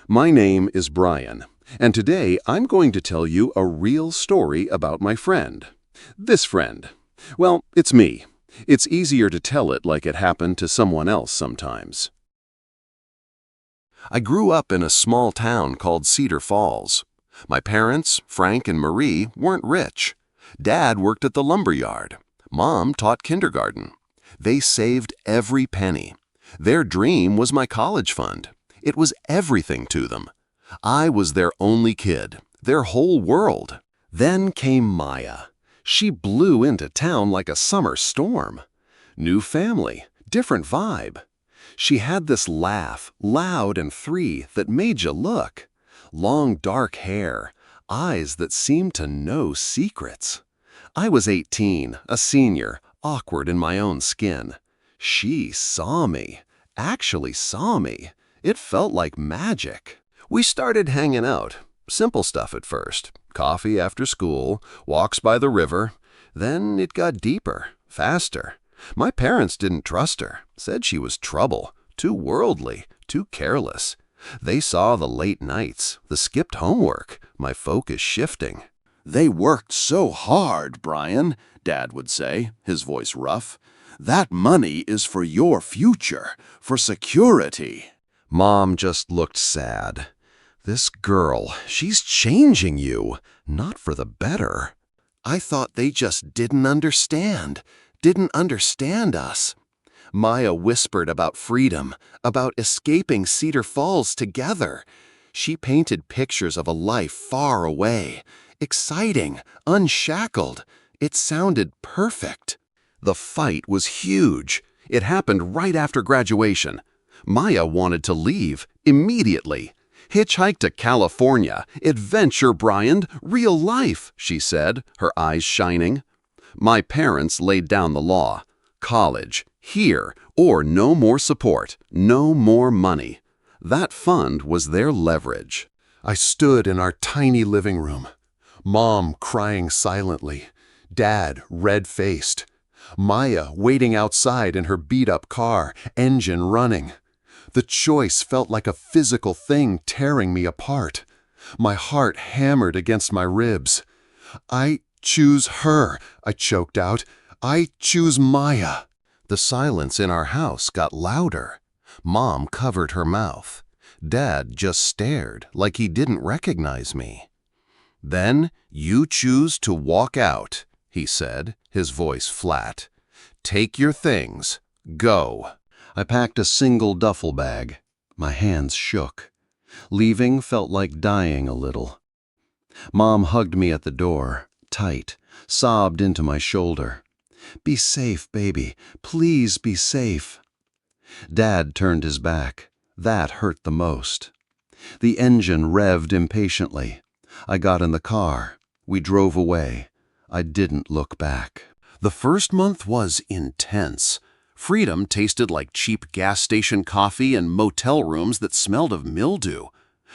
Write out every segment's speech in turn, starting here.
My name is Brian, and today I'm going to tell you a real story about my friend. This friend. Well, it's me. It's easier to tell it like it happened to someone else sometimes. I grew up in a small town called Cedar Falls. My parents, Frank and Marie, weren't rich. Dad worked at the lumber yard. Mom taught kindergarten. They saved every penny. Their dream was my college fund. It was everything to them. I was their only kid, their whole world. Then came Maya. She blew into town like a summer storm. New family, different vibe. She had this laugh, loud and free, that made you look. Long dark hair, eyes that seemed to know secrets. I was 18, a senior, awkward in my own skin. She saw me, actually saw me. It felt like magic. We started hanging out. Simple stuff at first. Coffee after school, walks by the river. Then it got deeper, faster. My parents didn't trust her, said she was trouble, too worldly, too careless. They saw the late nights, the skipped homework, my focus shifting. "They worked so hard, Brian," Dad would say, his voice rough. "That money is for your future, for security." Mom just looked sad. This girl, she's changing you, not for the better. I thought they just didn't understand us. Maya whispered about freedom, about escaping Cedar Falls together. She painted pictures of a life far away, exciting, unshackled. It sounded perfect. The fight was huge. It happened right after graduation. Maya wanted to leave immediately. "Hitchhike to California, adventure, Brian, real life," she said, her eyes shining. My parents laid down the law. College, here, or no more support, no more money. That fund was their leverage. I stood in our tiny living room. Mom crying silently. Dad red-faced. Maya waiting outside in her beat-up car, engine running. The choice felt like a physical thing tearing me apart. My heart hammered against my ribs. "I choose her," I choked out. "I choose Maya." The silence in our house got louder. Mom covered her mouth. Dad just stared like he didn't recognize me. "Then you choose to walk out," he said, his voice flat. "Take your things. Go." I packed a single duffel bag. My hands shook. Leaving felt like dying a little. Mom hugged me at the door, tight, sobbed into my shoulder. "Be safe, baby. Please be safe." Dad turned his back. That hurt the most. The engine revved impatiently. I got in the car. We drove away. I didn't look back. The first month was intense. Freedom tasted like cheap gas station coffee and motel rooms that smelled of mildew.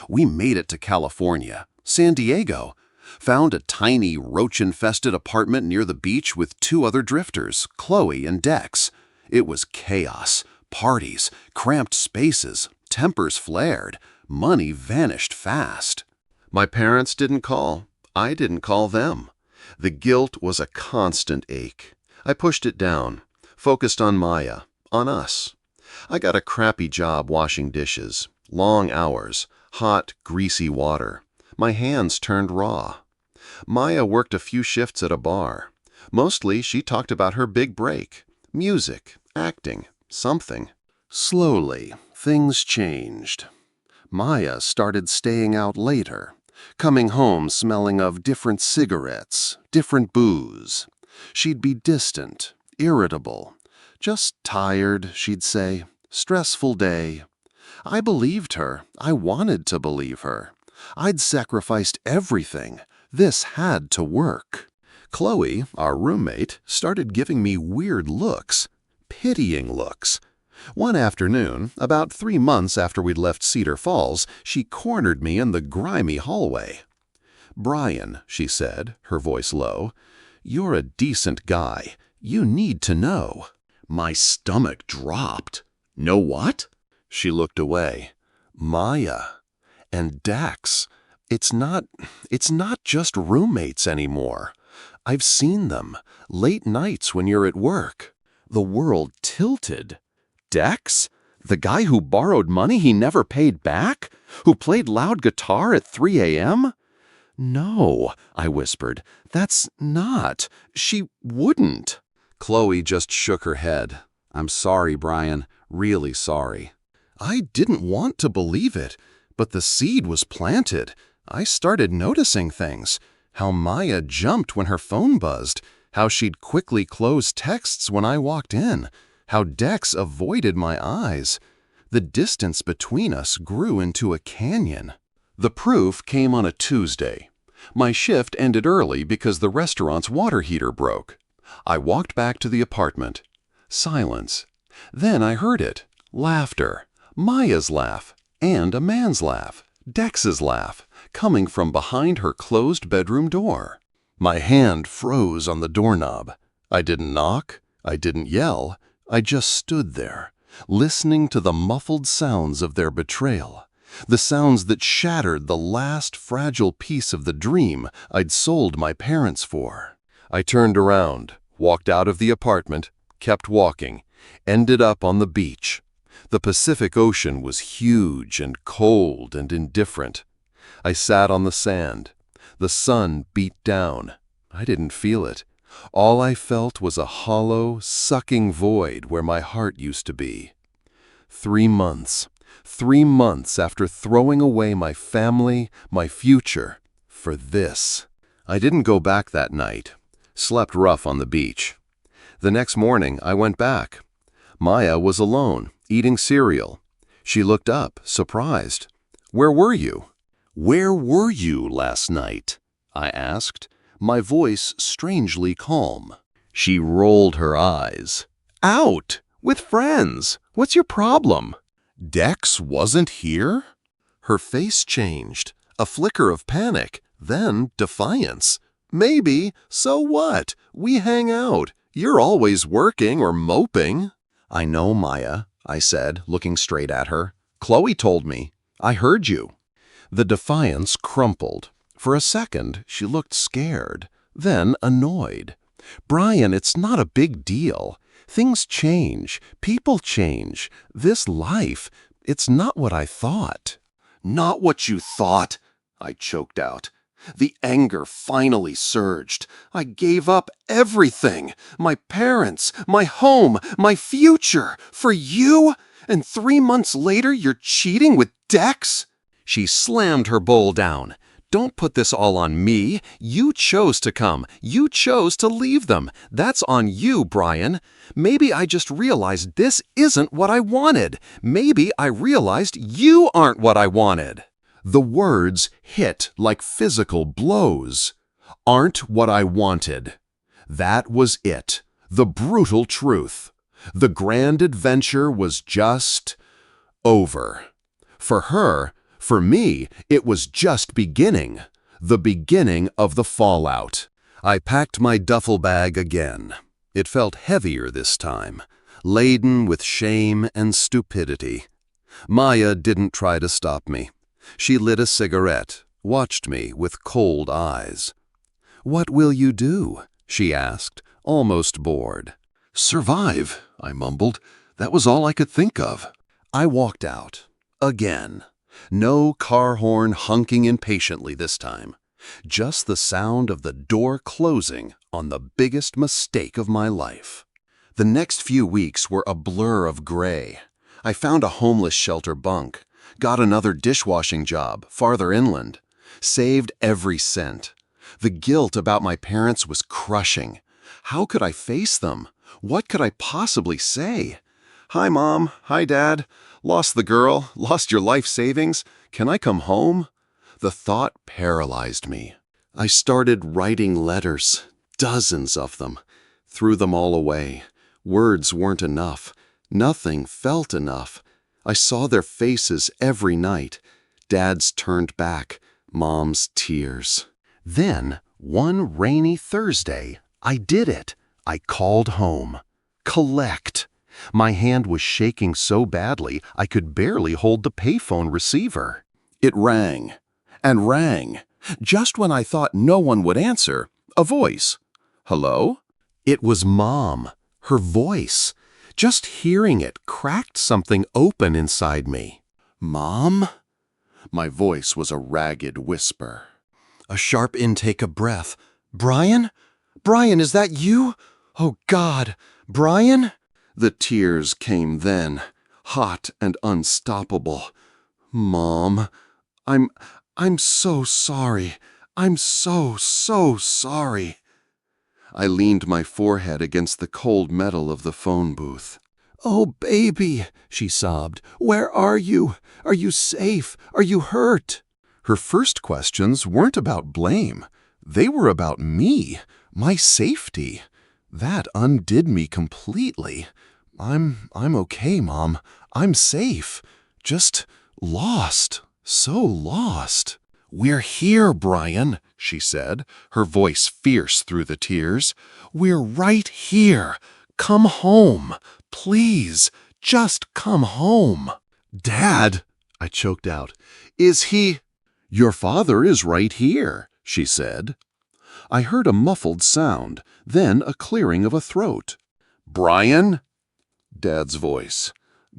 We made it to California, San Diego, found a tiny roach-infested apartment near the beach with 2 other drifters, Chloe and Dex. It was chaos, parties, cramped spaces, tempers flared, money vanished fast. My parents didn't call. I didn't call them. The guilt was a constant ache. I pushed it down. Focused on Maya, on us. I got a crappy job washing dishes, long hours, hot, greasy water. My hands turned raw. Maya worked a few shifts at a bar. Mostly she talked about her big break, music, acting, something. Slowly, things changed. Maya started staying out later, coming home smelling of different cigarettes, different booze. She'd be distant, irritable, just tired, she'd say, stressful day. I believed her. I wanted to believe her. I'd sacrificed everything. This had to work. Chloe, our roommate, started giving me weird looks, pitying looks. One afternoon, about 3 months after we'd left Cedar Falls, she cornered me in the grimy hallway. "Brian," she said, her voice low, "you're a decent guy. You need to know." My stomach dropped. "Know what?" She looked away. "Maya." And Dex, it's not just roommates anymore. I've seen them, late nights when you're at work. The world tilted. Dex? The guy who borrowed money he never paid back? Who played loud guitar at 3 a.m.? No, I whispered. That's not. She wouldn't. Chloe just shook her head. I'm sorry, Brian. Really sorry. I didn't want to believe it, but the seed was planted. I started noticing things. How Maya jumped when her phone buzzed. How she'd quickly close texts when I walked in. How Dex avoided my eyes. The distance between us grew into a canyon. The proof came on a Tuesday. My shift ended early because the restaurant's water heater broke. I walked back to the apartment. Silence. Then I heard it. Laughter. Maya's laugh. And a man's laugh. Dex's laugh. Coming from behind her closed bedroom door. My hand froze on the doorknob. I didn't knock. I didn't yell. I just stood there, listening to the muffled sounds of their betrayal. The sounds that shattered the last fragile piece of the dream I'd sold my parents for. I turned around, walked out of the apartment, kept walking, ended up on the beach. The Pacific Ocean was huge and cold and indifferent. I sat on the sand. The sun beat down. I didn't feel it. All I felt was a hollow, sucking void where my heart used to be. 3 months. 3 months after throwing away my family, my future, for this. I didn't go back that night. Slept rough on the beach. The next morning, I went back. Maya was alone, eating cereal. She looked up, surprised. "Where were you?" "Where were you last night?" I asked, my voice strangely calm. She rolled her eyes. "Out! With friends! What's your problem?" "Dex wasn't here?" Her face changed. A flicker of panic, then defiance. "Maybe. So what? We hang out. You're always working or moping." "I know, Maya," I said, looking straight at her. "Chloe told me. I heard you." The defiance crumpled. For a second, she looked scared, then annoyed. "Brian, it's not a big deal. Things change. People change. This life, it's not what I thought." "Not what you thought," I choked out. The anger finally surged. I gave up everything. My parents, my home, my future, for you? And 3 months later, you're cheating with Dex? She slammed her bowl down. "Don't put this all on me. You chose to come. You chose to leave them. That's on you, Brian. Maybe I just realized this isn't what I wanted. Maybe I realized you aren't what I wanted." The words hit like physical blows. "Aren't what I wanted." That was it. The brutal truth. The grand adventure was just over. For her, for me, it was just beginning. The beginning of the fallout. I packed my duffel bag again. It felt heavier this time, laden with shame and stupidity. Maya didn't try to stop me. She lit a cigarette, watched me with cold eyes. "What will you do?" she asked, almost bored. "Survive," I mumbled. That was all I could think of. I walked out. Again. No car horn honking impatiently this time. Just the sound of the door closing on the biggest mistake of my life. The next few weeks were a blur of gray. I found a homeless shelter bunk, got another dishwashing job farther inland, saved every cent. The guilt about my parents was crushing. How could I face them? What could I possibly say? "Hi, Mom. Hi, Dad. Lost the girl. Lost your life savings. Can I come home?" The thought paralyzed me. I started writing letters, dozens of them. Threw them all away. Words weren't enough. Nothing felt enough. I saw their faces every night. Dad's turned back, Mom's tears. Then, one rainy Thursday, I did it. I called home. Collect. My hand was shaking so badly I could barely hold the payphone receiver. It rang and rang. Just when I thought no one would answer, a voice. Hello? It was Mom, her voice. Just hearing it cracked something open inside me. Mom? My voice was a ragged whisper. A sharp intake of breath. Brian? Brian, is that you? Oh, God. Brian? The tears came then, hot and unstoppable. Mom, I'm so sorry. I'm so sorry. I leaned my forehead against the cold metal of the phone booth. Oh, baby, she sobbed. Where are you? Are you safe? Are you hurt? Her first questions weren't about blame. They were about me, my safety. That undid me completely. I'm okay, Mom. I'm safe. Just lost. So lost. We're here, Brian, she said, her voice fierce through the tears. We're right here. Come home. Please, just come home. Dad, I choked out. Is he? Your father is right here, she said. I heard a muffled sound, then a clearing of a throat. Brian? Dad's voice.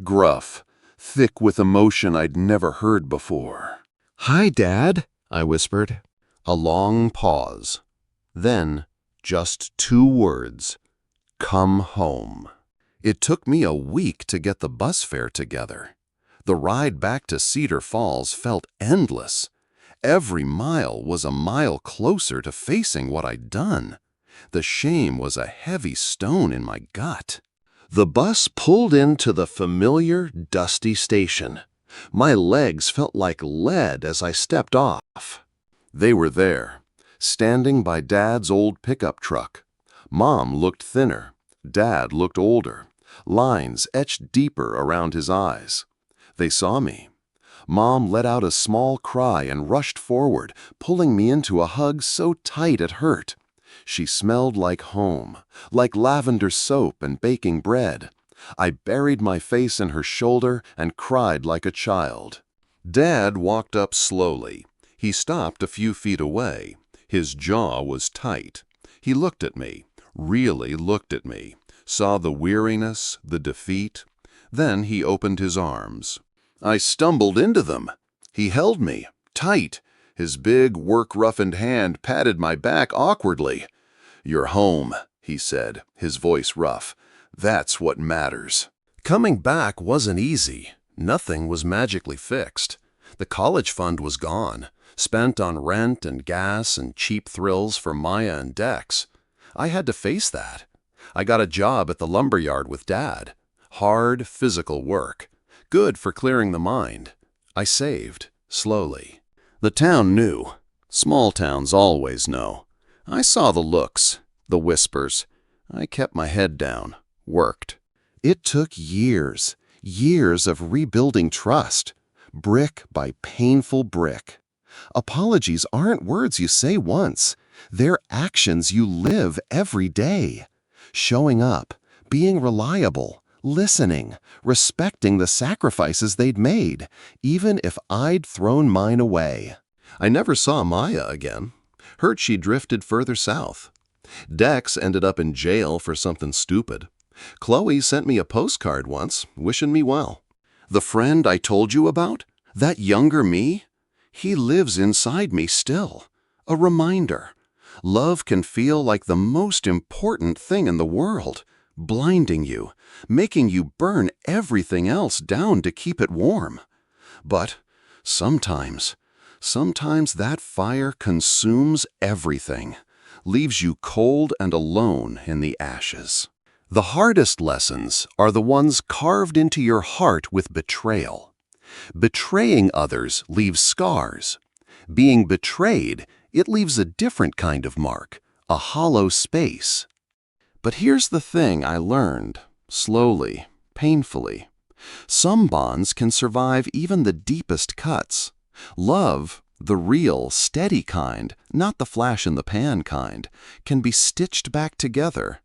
Gruff, thick with emotion I'd never heard before. Hi, Dad, I whispered. A long pause. Then, just 2 words. Come home. It took me a week to get the bus fare together. The ride back to Cedar Falls felt endless. Every mile was a mile closer to facing what I'd done. The shame was a heavy stone in my gut. The bus pulled into the familiar, dusty station. My legs felt like lead as I stepped off. They were there, standing by Dad's old pickup truck. Mom looked thinner. Dad looked older, lines etched deeper around his eyes. They saw me. Mom let out a small cry and rushed forward, pulling me into a hug so tight it hurt. She smelled like home, like lavender soap and baking bread. I buried my face in her shoulder and cried like a child. Dad walked up slowly. He stopped a few feet away. His jaw was tight. He looked at me, really looked at me, saw the weariness, the defeat. Then he opened his arms. I stumbled into them. He held me, tight. His big, work-roughened hand patted my back awkwardly. You're home, he said, his voice rough. That's what matters. Coming back wasn't easy. Nothing was magically fixed. The college fund was gone, spent on rent and gas and cheap thrills for Maya and Dex. I had to face that. I got a job at the lumberyard with Dad. Hard, physical work. Good for clearing the mind. I saved, slowly. The town knew. Small towns always know. I saw the looks, the whispers. I kept my head down, worked. It took years, years of rebuilding trust, brick by painful brick. Apologies aren't words you say once. They're actions you live every day. Showing up, being reliable, listening, respecting the sacrifices they'd made, even if I'd thrown mine away. I never saw Maya again. Heard she drifted further south. Dex ended up in jail for something stupid. Chloe sent me a postcard once, wishing me well. The friend I told you about, that younger me, he lives inside me still. A reminder. Love can feel like the most important thing in the world, blinding you, making you burn everything else down to keep it warm. But sometimes that fire consumes everything, leaves you cold and alone in the ashes. The hardest lessons are the ones carved into your heart with betrayal. Betraying others leaves scars. Being betrayed, it leaves a different kind of mark, a hollow space. But here's the thing I learned, slowly, painfully. Some bonds can survive even the deepest cuts. Love, the real, steady kind, not the flash-in-the-pan kind, can be stitched back together.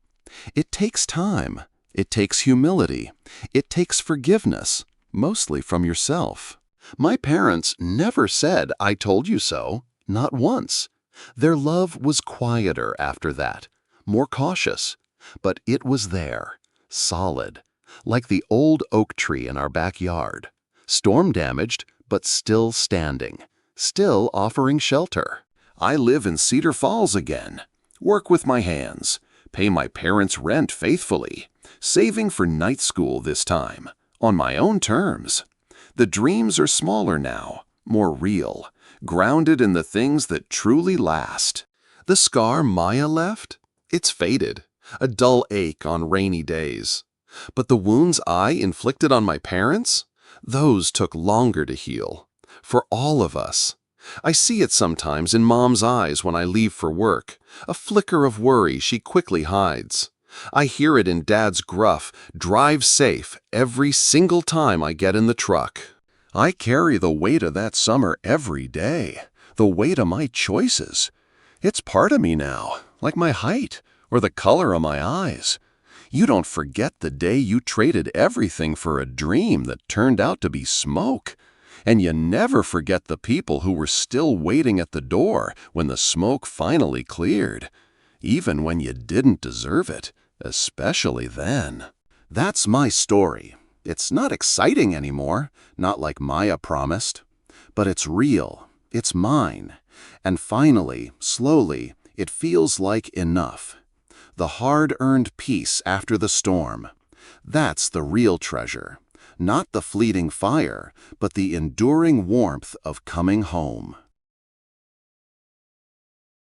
It takes time. It takes humility. It takes forgiveness, mostly from yourself. My parents never said, "I told you so," not once. Their love was quieter after that, more cautious, but it was there, solid, like the old oak tree in our backyard, storm-damaged but still standing, still offering shelter. I live in Cedar Falls again, work with my hands, pay my parents' rent faithfully, saving for night school this time, on my own terms. The dreams are smaller now, more real, grounded in the things that truly last. The scar Maya left? It's faded, a dull ache on rainy days. But the wounds I inflicted on my parents? Those took longer to heal. For all of us. I see it sometimes in Mom's eyes when I leave for work, a flicker of worry she quickly hides. I hear it in Dad's gruff, "Drive safe," every single time I get in the truck. I carry the weight of that summer every day, the weight of my choices. It's part of me now, like my height or the color of my eyes. You don't forget the day you traded everything for a dream that turned out to be smoke. And you never forget the people who were still waiting at the door when the smoke finally cleared, even when you didn't deserve it, especially then. That's my story. It's not exciting anymore, not like Maya promised. But it's real. It's mine. And finally, slowly, it feels like enough. The hard-earned peace after the storm. That's the real treasure. Not the fleeting fire, but the enduring warmth of coming home.